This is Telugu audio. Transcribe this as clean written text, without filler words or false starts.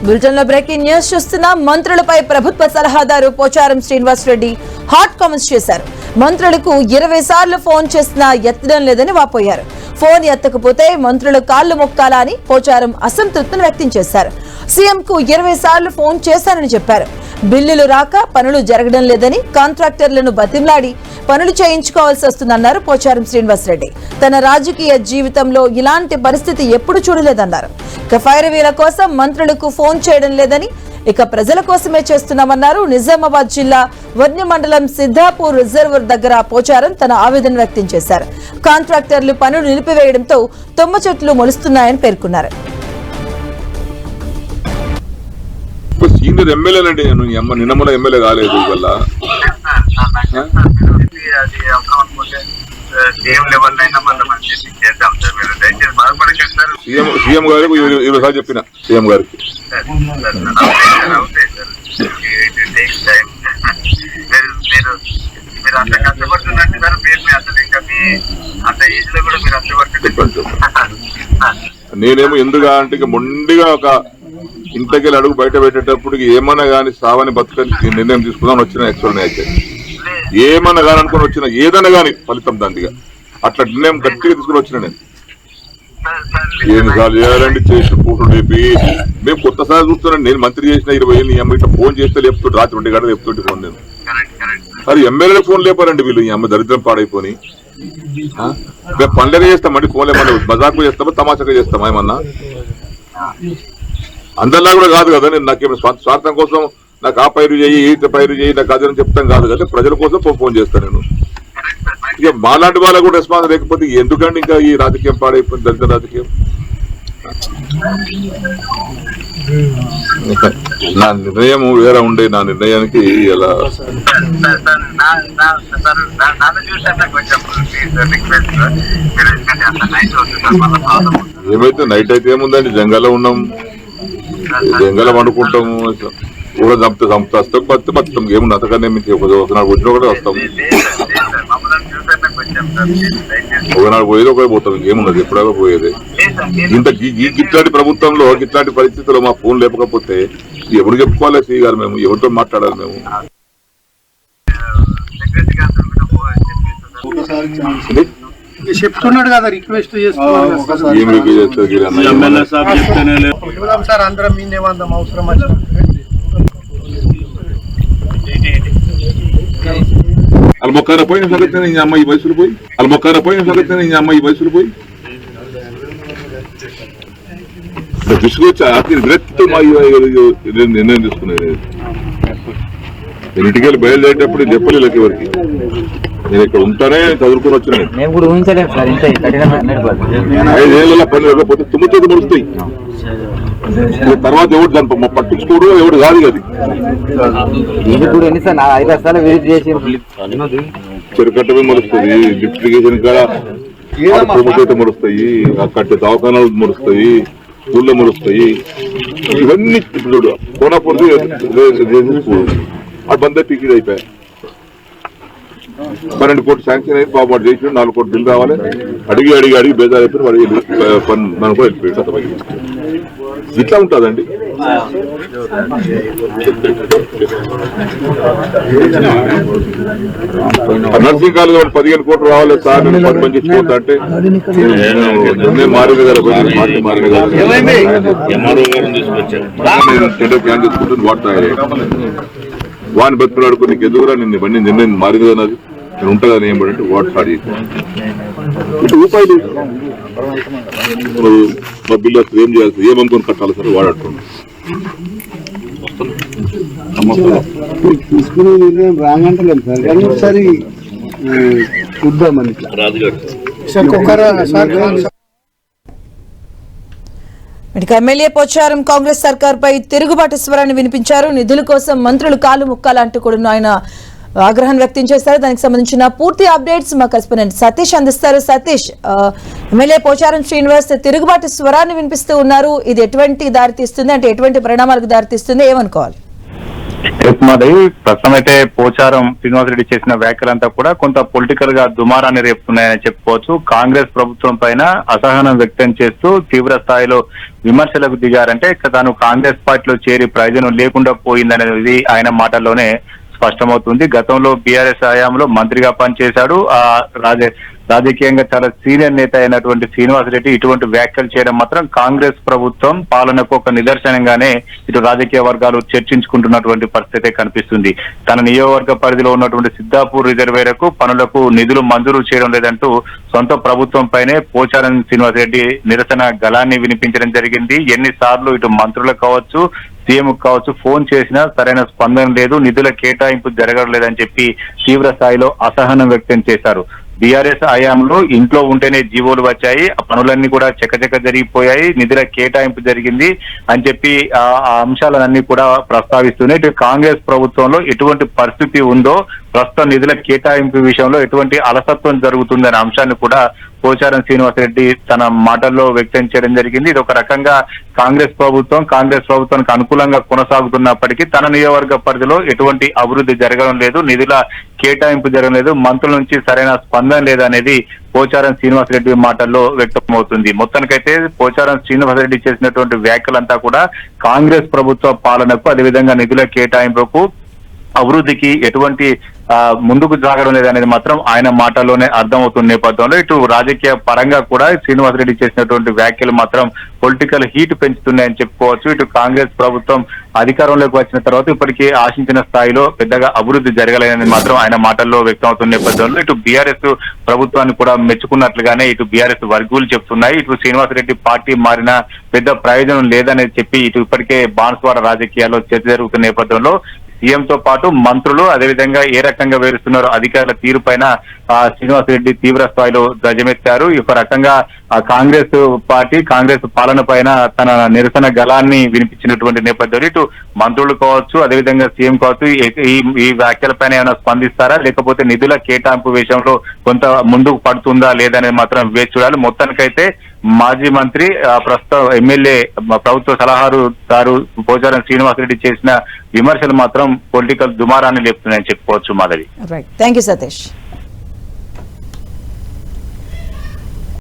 బులెటిన్ లో బ్రేకింగ్ న్యూస్ చూస్తున్నా. మంత్రులపై ప్రభుత్వ సలహాదారు పోచారం శ్రీనివాస్ రెడ్డి హాట్ కామెంట్స్ చేశారు. మంత్రులకు 20 సార్లు ఫోన్ చేసినా ఎత్తడం లేదని వాపోయారు. ఫోన్ ఎత్తకపోతే మంత్రులు కాళ్లు మొక్కాలా అని పోచారం అసంతృప్తిని వ్యక్తం చేశారు. సీఎం కు 20 సార్లు ఫోన్ చేశానని చెప్పారు. బిల్లులు రాక పనులు జరగడం లేదని కాంట్రాక్టర్లను బతిమలాడి పనులు చేయించుకోవాల్సి వస్తుందన్నారు పోచారం శ్రీనివాస్ రెడ్డి. తన రాజకీయ జీవితంలో ఇలాంటి పరిస్థితి ఎప్పుడు చూడలేదన్నారు. ఇక ఫైర్ వీల కోసం మంత్రులకు ఫోన్ చేయడం లేదని, ఇక ప్రజల కోసమే చేస్తున్నామన్నారు. నిజామాబాద్ జిల్లా వర్ణి మండలం సిద్ధాపూర్ రిజర్వర్ దగ్గర పోచారం తన ఆవేదన వ్యక్తం చేశారు. కాంట్రాక్టర్లు పనులు నిలిపివేయడంతో తుమ్మ చెట్లు మొలుస్తున్నాయని పేర్కొన్నారు. సీనియర్ ఎమ్మెల్యేనండి నేను. నిన్నమల ఎమ్మెల్యే కాలేదు వల్ల సీఎం గారికి 20 సార్లు చెప్పిన. సీఎం గారికి నేనేమో ఎందుకు అంటే మొండిగా ఒక ఇంతకెళ్ళి అడుగు బయట పెట్టేటప్పుడు ఏమన్నా కానీ సావని బతుకని నిర్ణయం తీసుకుందామని వచ్చిన యాక్చువల్ అయితే ఏమన్నా కానీ అనుకుని వచ్చిన ఏదన్నా కానీ ఫలితం దాందిగా అట్లా నిర్ణయం గట్టిగా తీసుకుని వచ్చిన నేను. ఎన్నిసార్లు చేయాలండి చేసిన ఫోటోలు లేపి మేము కొత్తసారి చూస్తున్నాను. నేను మంత్రి చేసిన 20 ఏళ్ళు ఈ ఇట్లా ఫోన్ చేస్తే లేపుతుంటే రాత్రి 2 గంటలు చెప్తుంటే ఫోన్ నేను. అది ఎమ్మెల్యే ఫోన్ లేపారండి వీళ్ళు. ఈ అమ్మ దరిద్రం పాడైపోయి మేము పనులనే చేస్తామండి. ఫోన్ లేమని మజాకు చేస్తామా తమాషాగా చేస్తామా ఏమన్నా? అందరిలా కూడా కాదు కదా. నేను నాకేమైనా స్వార్థం కోసం నాకు ఆ పైరు చేయి ఈ పైరు చేయి నాకు అదని చెప్తాను కాదు కదా. ప్రజల కోసం ఫోన్ చేస్తాను నేను. ఇక మాలాంటి వాళ్ళకు కూడా రెస్పాన్స్ లేకపోతే ఎందుకండి ఇంకా ఈ రాజకీయం పాడైపోయింది, దళిత రాజకీయం. నా నిర్ణయం వేరే ఉండే. నా నిర్ణయానికి ఇలా ఏమైతే నైట్ అయితే ఏముందండి, జంగల్లో ఉన్నాం, జంగల వండుకుంటాము. కూడా చంపుతా వస్తాం బతుకుతాం. ఏముంది అంతకన్నా మించి ఒకనాడు వచ్చినా కూడా వస్తాము. ఒకనాడు పోయేది ఒకటే పోతాం. ఏమున్నది ఎప్పుడో పోయేది. ఇంత ఇట్లాంటి ప్రభుత్వంలో ఇట్లాంటి పరిస్థితుల్లో మా ఫోన్ లేకపోతే ఎవరు చెప్పుకోవాలి? శ్రీ గారు మేము ఎవరితో మాట్లాడాలి? మేము చెప్తున్నాడు కదా, రిక్వెస్ట్ చేస్తున్నాడు. అందరం మీదేమందాం అవసరం వాళ్ళ మొక్కన పోయిన సంగతి ఈ అమ్మాయి వయసులు పోయి వాళ్ళ మొక్కన పోయిన సంగతి ఈ అమ్మాయి వయసులు పోయి విసుగొచ్చి ఆఖరి విరక్తితో మా నిర్ణయం తీసుకునేది. నేను ఇంటికెళ్ళి బయలుదేరేటప్పుడు చెప్పలేక ఎవరికి నేను ఇక్కడ ఉంటానే చదువుకుని వచ్చిన 5 ఏళ్ళ పని లేకపోతే తుమ్ముచేతి ముడుస్తాయి. తర్వాత ఎవరు దాన్ని పట్టించుకోడు, ఎవడు కాదు. అది చెరుకట్టమే మరుస్తుంది, లిఫ్ట్ ఇరిగేషన్ కాడ తుమ్ముచేతి ముడుస్తాయి, కట్టే దవాఖానాలు ముడుస్తాయి, ఊళ్ళో ముడుస్తాయి. ఇవన్నీ ఇప్పుడు కోనాపూర్ ఆ బంద టికెట్ అయిపోయాయి. 12 కోట్లు శాంక్షన్ అయింది. బాబు చేసి 4 కోట్లు బిల్లు రావాలి. అడిగి బేజారు అయిపోయి వాడు మనం కూడా వెళ్ళిపోయాడు. ఇట్లా ఉంటుందండి. నర్సింగ్ కాలేజ్ 15 కోట్లు రావాలి సార్, 10 మంది ఇచ్చిపోతా అంటే మారింది కదా. మారింది కదా ప్లాన్ చేసుకుంటుంది. వాడిని బతుకులాడుకో, నీకు ఎదుగురా, నిన్ను బండి నిర్ణయం మారింది కదా, అది నేను ఉంటుందని ఏం పడంటే వాడు స్టార్ట్ చేసి రూపాయలు మా బిల్లు అసలు ఏం చేయాల్సి ఏమనుకొని కట్టాలి సార్ వాడు అంటున్నాడు. తీసుకునే నిర్ణయం రాగంటలేదు సార్, కానీ ఒకసారి చూద్దామని. ఎమ్మెల్యే పోచారం కాంగ్రెస్ సర్కార్పై తిరుగుబాటు స్వరాన్ని వినిపించారు. నిధుల కోసం మంత్రులు కాలు ముక్కాలంటూ కూడా ఆయన ఆగ్రహం వ్యక్తం చేశారు. దానికి సంబంధించిన పూర్తి అప్డేట్స్ మా కరెస్పాండెంట్ సతీష్ అందిస్తారు. సతీష్, ఎమ్మెల్యే పోచారం శ్రీనివాస్ తిరుగుబాటు స్వరాన్ని వినిపిస్తూ ఉన్నారు. ఇది ఎటువంటి దారితీస్తుంది, అంటే ఎటువంటి పరిణామాలకు దారితీస్తుంది, ఏమనుకోవాలి? మాధవి, ప్రస్తుతం అయితే పోచారం శ్రీనివాసరెడ్డి చేసిన వ్యాఖ్యలంతా కూడా కొంత పొలిటికల్ గా దుమారాన్ని రేపుతున్నాయని చెప్పుకోవచ్చు. కాంగ్రెస్ ప్రభుత్వం పైన అసహనం వ్యక్తం చేస్తూ తీవ్ర స్థాయిలో విమర్శలకు దిగారంటే తాను కాంగ్రెస్ పార్టీలో చేరి ప్రయోజనం లేకుండా పోయిందనేది ఆయన మాటల్లోనే స్పష్టమవుతుంది. గతంలో బీఆర్ఎస్ హయాంలో మంత్రిగా పనిచేశాడు. రాజకీయంగా చాలా సీనియర్ నేత అయినటువంటి శ్రీనివాసరెడ్డి ఇటువంటి వ్యాఖ్యలు చేయడం మాత్రం కాంగ్రెస్ ప్రభుత్వం పాలనకు ఒక నిదర్శనంగానే ఇటు రాజకీయ వర్గాలు చర్చించుకుంటున్నటువంటి పరిస్థితి కనిపిస్తుంది. తన నియోజకవర్గ పరిధిలో ఉన్నటువంటి సిద్ధాపూర్ రిజర్వేయర్కు పనులకు నిధులు మంజూరు చేయడం లేదంటూ సొంత ప్రభుత్వం పైనే పోచారం శ్రీనివాసరెడ్డి నిరసన గళాన్ని వినిపించడం జరిగింది. ఎన్నిసార్లు ఇటు మంత్రులకు కావచ్చు, సీఎం కావచ్చు ఫోన్ చేసినా సరైన స్పందన లేదు, నిధుల కేటాయింపు జరగడం లేదని చెప్పి తీవ్ర స్థాయిలో అసహనం వ్యక్తం చేశారు. బీఆర్ఎస్ హయాంలో ఇంట్లో ఉంటేనే జీవోలు వచ్చాయి, ఆ పనులన్నీ కూడా చకచక జరిగిపోయాయి, నిధుల కేటాయింపు జరిగింది అని చెప్పి ఆ అంశాలన్నీ కూడా ప్రస్తావిస్తూనే ఇటు కాంగ్రెస్ ప్రభుత్వంలో ఎటువంటి పరిస్థితి ఉందో, ప్రస్తుతం నిధుల కేటాయింపు విషయంలో ఎటువంటి అలసత్వం జరుగుతుందనే అంశాన్ని కూడా పోచారం శ్రీనివాసరెడ్డి తన మాటల్లో వ్యక్తం చేయడం జరిగింది. ఇది ఒక రకంగా కాంగ్రెస్ ప్రభుత్వానికి అనుకూలంగా కొనసాగుతున్నప్పటికీ తన నియోజకవర్గ పరిధిలో ఎటువంటి అభివృద్ధి జరగడం లేదు, నిధుల కేటాయింపు జరగడం లేదు, మంత్రుల నుంచి సరైన స్పందన లేదనేది పోచారం శ్రీనివాసరెడ్డి మాటల్లో వ్యక్తమవుతుంది. మొత్తానికైతే పోచారం శ్రీనివాసరెడ్డి చేసినటువంటి వ్యాఖ్యలంతా కూడా కాంగ్రెస్ ప్రభుత్వ పాలనకు, అదేవిధంగా నిధుల కేటాయింపుకు, అభివృద్ధికి ఎటువంటి ముందుకు సాగడం లేదనేది మాత్రం ఆయన మాటల్లోనే అర్థమవుతున్న నేపథ్యంలో ఇటు రాజకీయ పరంగా కూడా శ్రీనివాసరెడ్డి చేసినటువంటి వ్యాఖ్యలు మాత్రం పొలిటికల్ హీట్ పెంచుతున్నాయని చెప్పుకోవచ్చు. ఇటు కాంగ్రెస్ ప్రభుత్వం అధికారంలోకి వచ్చిన తర్వాత ఇప్పటికీ ఆశించిన స్థాయిలో పెద్దగా అభివృద్ధి జరగలేదని మాత్రం ఆయన మాటల్లో వ్యక్తమవుతున్న నేపథ్యంలో ఇటు బీఆర్ఎస్ ప్రభుత్వాన్ని కూడా మెచ్చుకున్నట్లుగానే ఇటు బీఆర్ఎస్ వర్గీయులు చెప్తున్నాయి. ఇటు శ్రీనివాసరెడ్డి పార్టీ మారిన పెద్ద ప్రయోజనం లేదనేది చెప్పి ఇటు ఇప్పటికే బాన్స్వాడ రాజకీయాల్లో చర్చ జరుగుతున్న నేపథ్యంలో సీఎంతో పాటు మంత్రులు అదేవిధంగా ఏ రకంగా వేరుస్తున్నారో అధికారుల తీరు పైన శ్రీనివాసరెడ్డి తీవ్ర స్థాయిలో ధ్వజమెత్తారు. ఈ రకంగా కాంగ్రెస్ పాలన పైన తన నిరసన గళాన్ని వినిపించినటువంటి నేపథ్యంలో ఇటు మంత్రులు కావచ్చు, అదేవిధంగా సీఎం కావచ్చు ఈ వ్యాఖ్యలపైన ఏమైనా స్పందిస్తారా, లేకపోతే నిధుల కేటాయింపు విషయంలో కొంత ముందుకు పడుతుందా లేదనేది మాత్రం వేచి చూడాలి. మొత్తానికైతే మాజీ మంత్రి ప్రస్తుత ఎమ్మెల్యే ప్రభుత్వ సలహాదారు పోచారం శ్రీనివాసరెడ్డి చేసిన విమర్శలు మాత్రం పొలిటికల్ దుమారాన్ని లేపుతున్నాయని చెప్పుకోవచ్చు. Madhavi, thank you Satish.